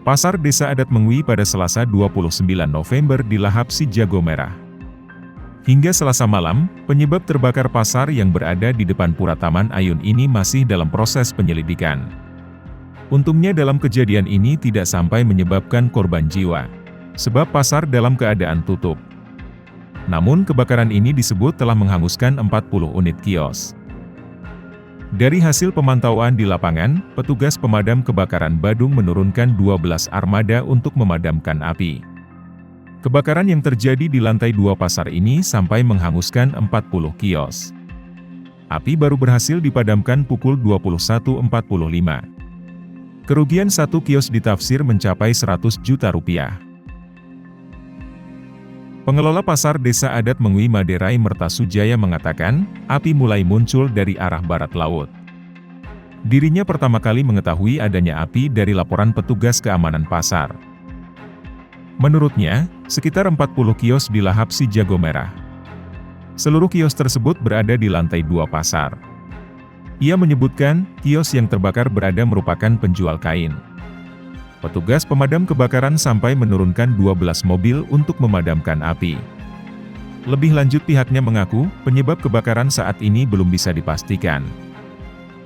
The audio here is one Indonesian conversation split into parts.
Pasar Desa Adat Mengwi pada Selasa 29 November dilahap si jago merah. Hingga Selasa malam, penyebab terbakar pasar yang berada di depan Pura Taman Ayun ini masih dalam proses penyelidikan. Untungnya dalam kejadian ini tidak sampai menyebabkan korban jiwa, sebab pasar dalam keadaan tutup. Namun kebakaran ini disebut telah menghanguskan 40 unit kios. Dari hasil pemantauan di lapangan, petugas pemadam kebakaran Badung menurunkan 12 armada untuk memadamkan api. Kebakaran yang terjadi di lantai 2 pasar ini sampai menghanguskan 40 kios. Api baru berhasil dipadamkan pukul 21.45. Kerugian satu kios ditafsir mencapai 100 juta rupiah. Pengelola Pasar Desa Adat Mengwi Maderai Mertasujaya mengatakan, api mulai muncul dari arah barat laut. Dirinya pertama kali mengetahui adanya api dari laporan petugas keamanan pasar. Menurutnya, sekitar 40 kios dilahap si jago merah. Seluruh kios tersebut berada di lantai 2 pasar. Ia menyebutkan, kios yang terbakar berada merupakan penjual kain. Petugas pemadam kebakaran sampai menurunkan 12 mobil untuk memadamkan api. Lebih lanjut pihaknya mengaku, penyebab kebakaran saat ini belum bisa dipastikan.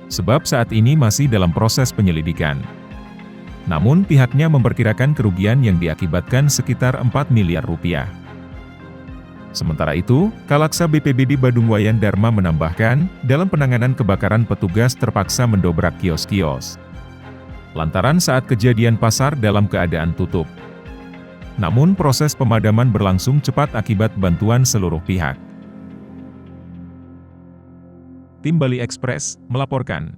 Sebab saat ini masih dalam proses penyelidikan. Namun pihaknya memperkirakan kerugian yang diakibatkan sekitar 4 miliar rupiah. Sementara itu, Kalaksa BPBD Badung Wayan Dharma menambahkan, dalam penanganan kebakaran petugas terpaksa mendobrak kios-kios. Lantaran saat kejadian pasar dalam keadaan tutup. Namun proses pemadaman berlangsung cepat akibat bantuan seluruh pihak. Tim Bali Express melaporkan.